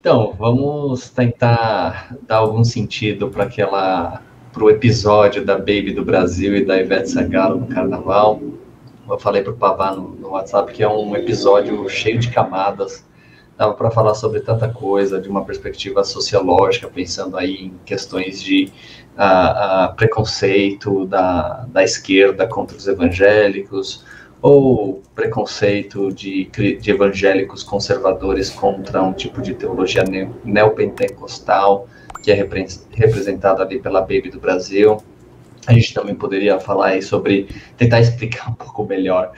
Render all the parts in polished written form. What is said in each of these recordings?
Então, vamos tentar dar algum sentido para o episódio da Baby do Brasil e da Ivete Sangalo no Carnaval. Eu falei para o Pavá no WhatsApp que é um episódio cheio de camadas. Dava para falar sobre tanta coisa, de uma perspectiva sociológica, pensando aí em questões de preconceito da esquerda contra os evangélicos, ou preconceito de evangélicos conservadores contra um tipo de teologia neopentecostal, que é representado ali pela Baby do Brasil. A gente também poderia falar aí sobre, tentar explicar um pouco melhor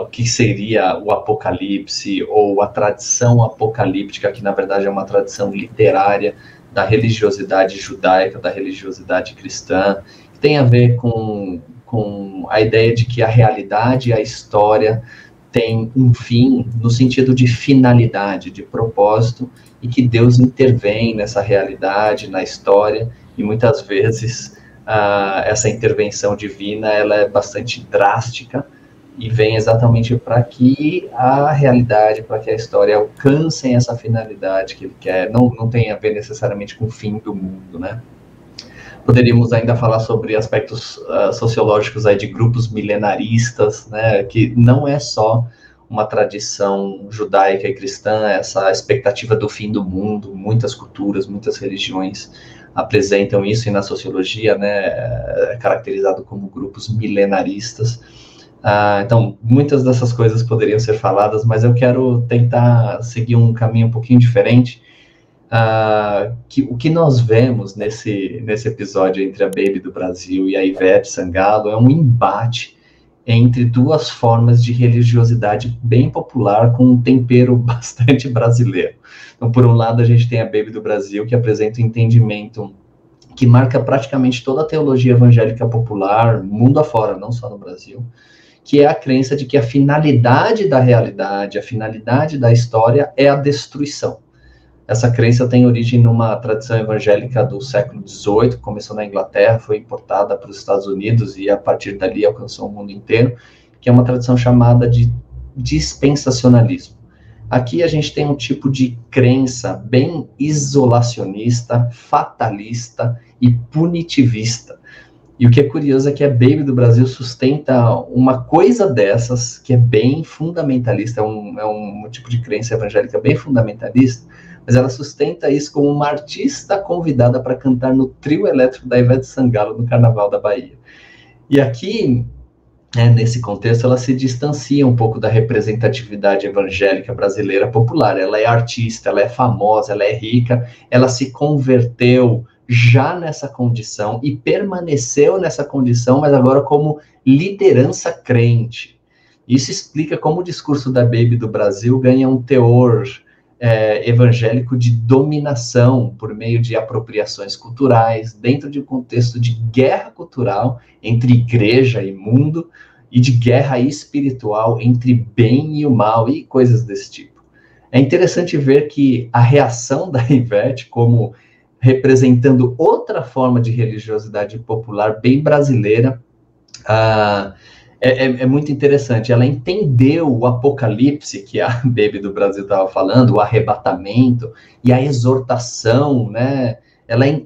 o que seria o Apocalipse, ou a tradição apocalíptica, que na verdade é uma tradição literária da religiosidade judaica, da religiosidade cristã, que tem a ver com a ideia de que a realidade e a história tem um fim no sentido de finalidade, de propósito, e que Deus intervém nessa realidade, na história, e muitas vezes essa intervenção divina ela é bastante drástica e vem exatamente para que a realidade, para que a história alcance essa finalidade que ele quer, não tem a ver necessariamente com o fim do mundo, né? Poderíamos ainda falar sobre aspectos sociológicos aí de grupos milenaristas, né, que não é só uma tradição judaica e cristã, essa expectativa do fim do mundo. Muitas culturas, muitas religiões apresentam isso, e na sociologia, né, é caracterizado como grupos milenaristas. Então, muitas dessas coisas poderiam ser faladas, mas eu quero tentar seguir um caminho um pouquinho diferente. O que nós vemos nesse episódio entre a Baby do Brasil e a Ivete Sangalo é um embate entre duas formas de religiosidade bem popular, com um tempero bastante brasileiro. Então, por um lado, a gente tem a Baby do Brasil, que apresenta um entendimento que marca praticamente toda a teologia evangélica popular, mundo afora, não só no Brasil, que é a crença de que a finalidade da realidade, a finalidade da história é a destruição. Essa crença tem origem numa tradição evangélica do século XVIII, começou na Inglaterra, foi importada para os Estados Unidos e a partir dali alcançou o mundo inteiro, que é uma tradição chamada de dispensacionalismo. Aqui a gente tem um tipo de crença bem isolacionista, fatalista e punitivista. E o que é curioso é que a Baby do Brasil sustenta uma coisa dessas, que é bem fundamentalista, é um tipo de crença evangélica bem fundamentalista, mas ela sustenta isso como uma artista convidada para cantar no trio elétrico da Ivete Sangalo no Carnaval da Bahia. E aqui, nesse contexto, ela se distancia um pouco da representatividade evangélica brasileira popular. Ela é artista, ela é famosa, ela é rica, ela se converteu já nessa condição e permaneceu nessa condição, mas agora como liderança crente. Isso explica como o discurso da Baby do Brasil ganha um teor evangélico de dominação por meio de apropriações culturais, dentro de um contexto de guerra cultural entre igreja e mundo, e de guerra espiritual entre bem e o mal, e coisas desse tipo. É interessante ver que a reação da Ivete, como representando outra forma de religiosidade popular bem brasileira, é muito interessante. Ela entendeu o apocalipse que a Baby do Brasil estava falando, o arrebatamento e a exortação, né?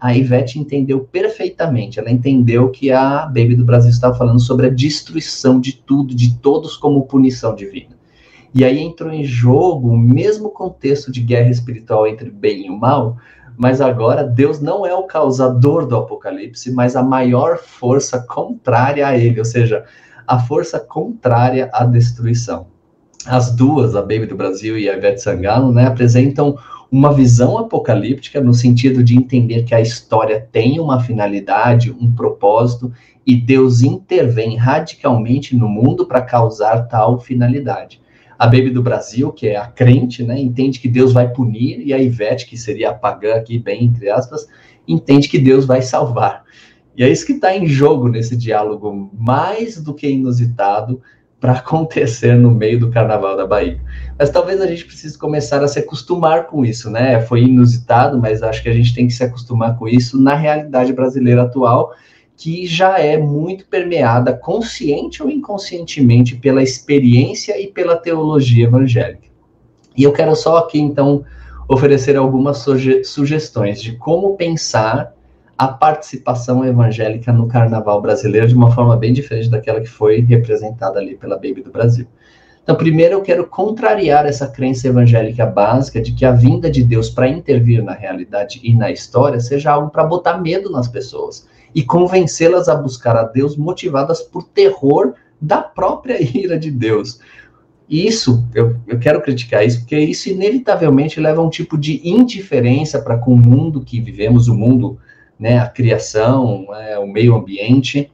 A Ivete entendeu perfeitamente. Ela entendeu que a Baby do Brasil estava falando sobre a destruição de tudo, de todos, como punição divina. E aí entrou em jogo o mesmo contexto de guerra espiritual entre bem e o mal, mas agora Deus não é o causador do apocalipse, mas a maior força contrária a ele, ou seja, a força contrária à destruição. As duas, a Baby do Brasil e a Ivete Sangalo, né, apresentam uma visão apocalíptica no sentido de entender que a história tem uma finalidade, um propósito, e Deus intervém radicalmente no mundo para causar tal finalidade. A Baby do Brasil, que é a crente, né, entende que Deus vai punir, e a Ivete, que seria a pagã aqui, bem entre aspas, entende que Deus vai salvar. E é isso que está em jogo nesse diálogo mais do que inusitado para acontecer no meio do Carnaval da Bahia. Mas talvez a gente precise começar a se acostumar com isso, né? Foi inusitado, mas acho que a gente tem que se acostumar com isso na realidade brasileira atual, que já é muito permeada, consciente ou inconscientemente, pela experiência e pela teologia evangélica. E eu quero só aqui, então, oferecer algumas sugestões de como pensar a participação evangélica no carnaval brasileiro de uma forma bem diferente daquela que foi representada ali pela Baby do Brasil. Então, primeiro eu quero contrariar essa crença evangélica básica de que a vinda de Deus para intervir na realidade e na história seja algo para botar medo nas pessoas e convencê-las a buscar a Deus motivadas por terror da própria ira de Deus. E isso, eu quero criticar isso, porque isso inevitavelmente leva a um tipo de indiferença para com o mundo que vivemos, o mundo, né, a criação, o meio ambiente,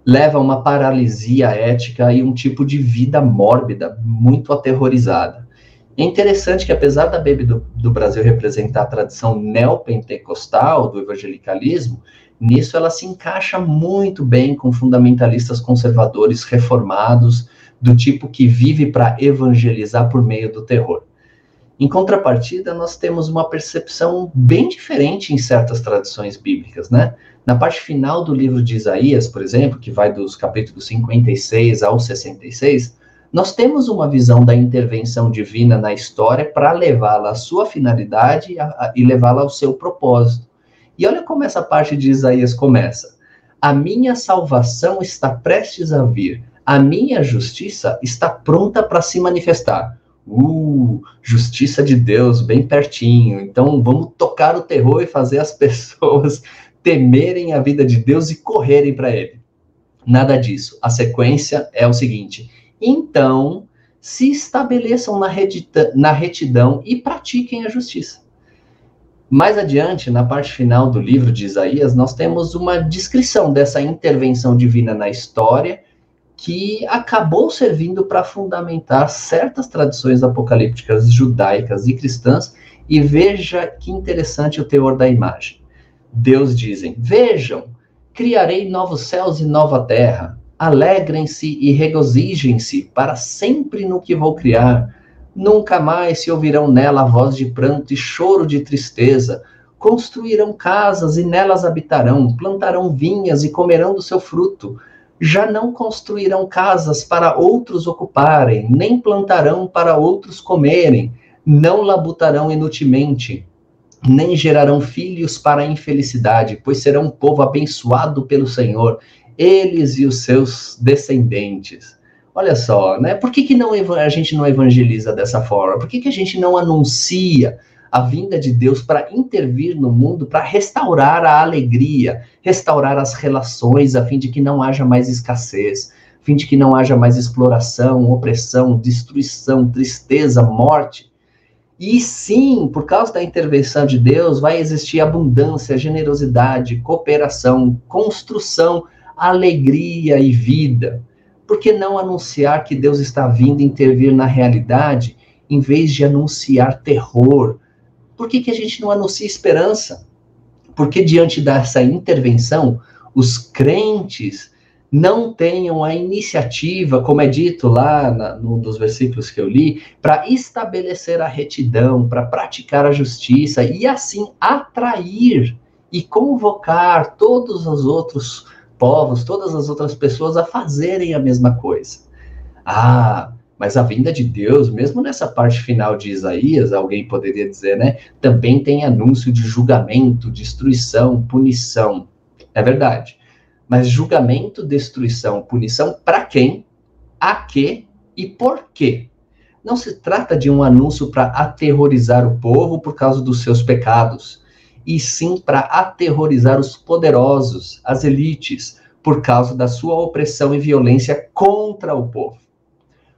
leva a uma paralisia ética e um tipo de vida mórbida, muito aterrorizada. É interessante que, apesar da Baby do Brasil representar a tradição neopentecostal do evangelicalismo, nisso ela se encaixa muito bem com fundamentalistas conservadores reformados, do tipo que vive para evangelizar por meio do terror. Em contrapartida, nós temos uma percepção bem diferente em certas tradições bíblicas, né? Na parte final do livro de Isaías, por exemplo, que vai dos capítulos 56 ao 66, nós temos uma visão da intervenção divina na história para levá-la à sua finalidade e levá-la ao seu propósito. E olha como essa parte de Isaías começa. A minha salvação está prestes a vir. A minha justiça está pronta para se manifestar. Justiça de Deus, bem pertinho. Então, vamos tocar o terror e fazer as pessoas temerem a vida de Deus e correrem para ele. Nada disso. A sequência é o seguinte. Então, se estabeleçam na retidão e pratiquem a justiça. Mais adiante, na parte final do livro de Isaías, nós temos uma descrição dessa intervenção divina na história que acabou servindo para fundamentar certas tradições apocalípticas judaicas e cristãs, e veja que interessante o teor da imagem. Deus dizem, vejam, criarei novos céus e nova terra, alegrem-se e regozijem-se para sempre no que vou criar, nunca mais se ouvirão nela a voz de pranto e choro de tristeza, construirão casas e nelas habitarão, plantarão vinhas e comerão do seu fruto, já não construirão casas para outros ocuparem, nem plantarão para outros comerem, não labutarão inutilmente, nem gerarão filhos para a infelicidade, pois serão um povo abençoado pelo Senhor, eles e os seus descendentes. Olha só, né? Por que a gente não evangeliza dessa forma? Por que a gente não anuncia a vinda de Deus para intervir no mundo, para restaurar a alegria, restaurar as relações, a fim de que não haja mais escassez, a fim de que não haja mais exploração, opressão, destruição, tristeza, morte? E sim, por causa da intervenção de Deus, vai existir abundância, generosidade, cooperação, construção, alegria e vida. Por que não anunciar que Deus está vindo intervir na realidade, em vez de anunciar terror? Por que a gente não anuncia esperança? Porque diante dessa intervenção, os crentes não tenham a iniciativa, como é dito lá num dos versículos que eu li, para estabelecer a retidão, para praticar a justiça e assim atrair e convocar todos os outros povos, todas as outras pessoas a fazerem a mesma coisa. Mas a vinda de Deus, mesmo nessa parte final de Isaías, alguém poderia dizer, né? Também tem anúncio de julgamento, destruição, punição. É verdade. Mas julgamento, destruição, punição, para quem? A quê e por quê? Não se trata de um anúncio para aterrorizar o povo por causa dos seus pecados, e sim para aterrorizar os poderosos, as elites, por causa da sua opressão e violência contra o povo.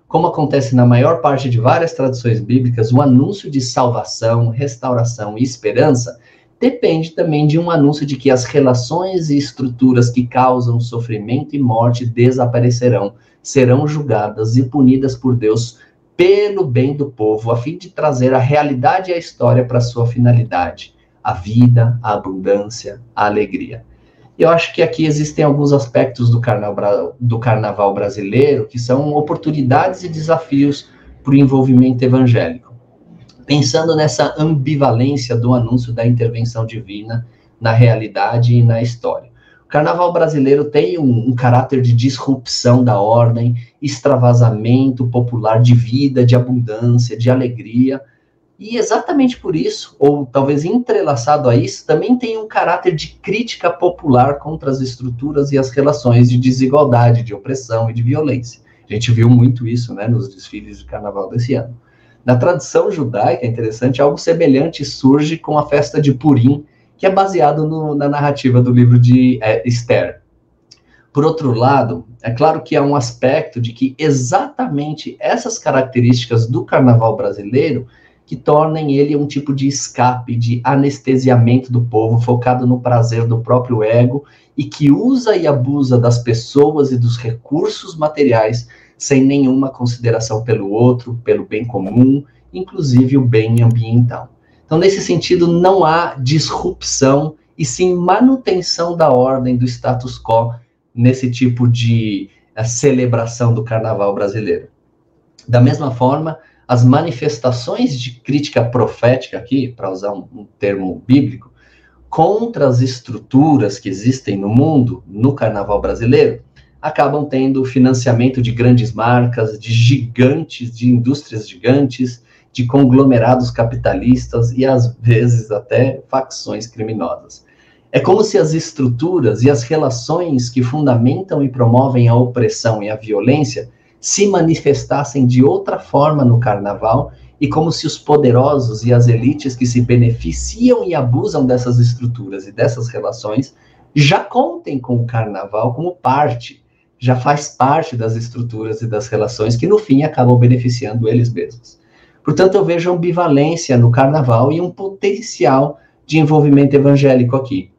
Como acontece na maior parte de várias tradições bíblicas, o anúncio de salvação, restauração e esperança depende também de um anúncio de que as relações e estruturas que causam sofrimento e morte desaparecerão, serão julgadas e punidas por Deus pelo bem do povo, a fim de trazer a realidade e a história para a sua finalidade, a vida, a abundância, a alegria. Eu acho que aqui existem alguns aspectos do carnaval brasileiro que são oportunidades e desafios para o envolvimento evangélico. Pensando nessa ambivalência do anúncio da intervenção divina na realidade e na história. O carnaval brasileiro tem um caráter de disrupção da ordem, extravasamento popular de vida, de abundância, de alegria. E exatamente por isso, ou talvez entrelaçado a isso, também tem um caráter de crítica popular contra as estruturas e as relações de desigualdade, de opressão e de violência. A gente viu muito isso, né, nos desfiles de carnaval desse ano. Na tradição judaica, é interessante, algo semelhante surge com a festa de Purim, que é baseado na narrativa do livro de Esther. Por outro lado, é claro que há um aspecto de que exatamente essas características do carnaval brasileiro que tornem ele um tipo de escape, de anestesiamento do povo, focado no prazer do próprio ego, e que usa e abusa das pessoas e dos recursos materiais sem nenhuma consideração pelo outro, pelo bem comum, inclusive o bem ambiental. Então, nesse sentido, não há disrupção, e sim manutenção da ordem, do status quo, nesse tipo de celebração do carnaval brasileiro. Da mesma forma, as manifestações de crítica profética aqui, para usar um termo bíblico, contra as estruturas que existem no mundo, no carnaval brasileiro, acabam tendo financiamento de grandes marcas, de gigantes, de indústrias gigantes, de conglomerados capitalistas e, às vezes, até facções criminosas. É como se as estruturas e as relações que fundamentam e promovem a opressão e a violência se manifestassem de outra forma no carnaval, e como se os poderosos e as elites que se beneficiam e abusam dessas estruturas e dessas relações já contem com o carnaval como parte, já faz parte das estruturas e das relações que no fim acabam beneficiando eles mesmos. Portanto, eu vejo ambivalência no carnaval e um potencial de envolvimento evangélico aqui.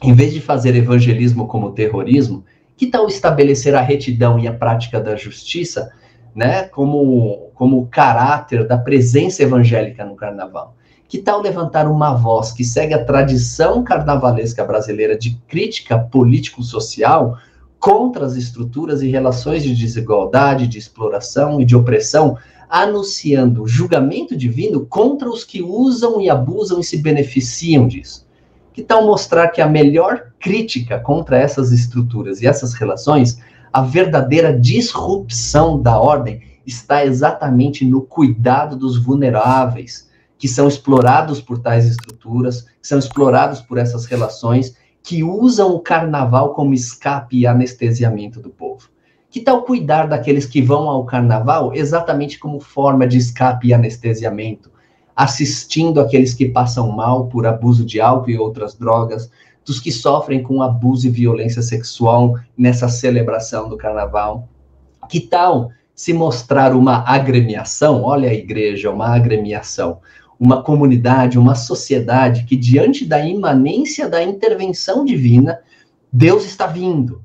Em vez de fazer evangelismo como terrorismo, que tal estabelecer a retidão e a prática da justiça, né, como caráter da presença evangélica no carnaval? Que tal levantar uma voz que segue a tradição carnavalesca brasileira de crítica político-social contra as estruturas e relações de desigualdade, de exploração e de opressão, anunciando o julgamento divino contra os que usam e abusam e se beneficiam disso? Que tal mostrar que a melhor crítica contra essas estruturas e essas relações, a verdadeira disrupção da ordem, está exatamente no cuidado dos vulneráveis, que são explorados por tais estruturas, que são explorados por essas relações, que usam o carnaval como escape e anestesiamento do povo? Que tal cuidar daqueles que vão ao carnaval exatamente como forma de escape e anestesiamento, assistindo aqueles que passam mal por abuso de álcool e outras drogas, dos que sofrem com abuso e violência sexual nessa celebração do carnaval? Que tal se mostrar uma agremiação? Olha a igreja, uma agremiação, uma comunidade, uma sociedade que, diante da imanência da intervenção divina, Deus está vindo.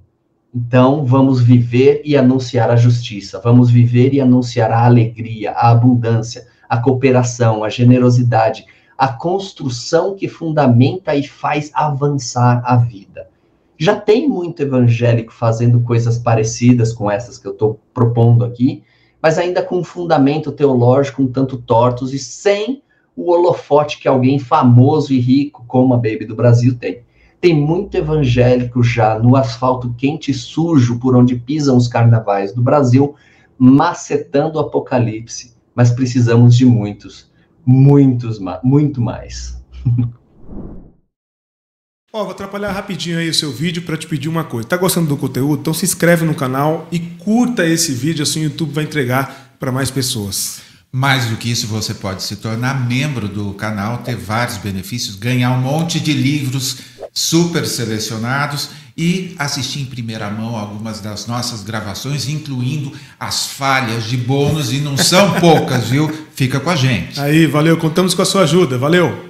Então, vamos viver e anunciar a justiça, vamos viver e anunciar a alegria, a abundância, a cooperação, a generosidade, a construção que fundamenta e faz avançar a vida. Já tem muito evangélico fazendo coisas parecidas com essas que eu estou propondo aqui, mas ainda com um fundamento teológico um tanto tortos e sem o holofote que alguém famoso e rico como a Baby do Brasil tem. Tem muito evangélico já no asfalto quente e sujo por onde pisam os carnavais do Brasil, macetando o apocalipse. Mas precisamos de muito mais. Vou atrapalhar rapidinho aí o seu vídeo para te pedir uma coisa. Tá gostando do conteúdo? Então se inscreve no canal e curta esse vídeo, assim o YouTube vai entregar para mais pessoas. Mais do que isso, você pode se tornar membro do canal, ter vários benefícios, ganhar um monte de livros super selecionados e assistir em primeira mão algumas das nossas gravações, incluindo as falhas de bônus, e não são poucas, viu? Fica com a gente. Aí, valeu, contamos com a sua ajuda, valeu!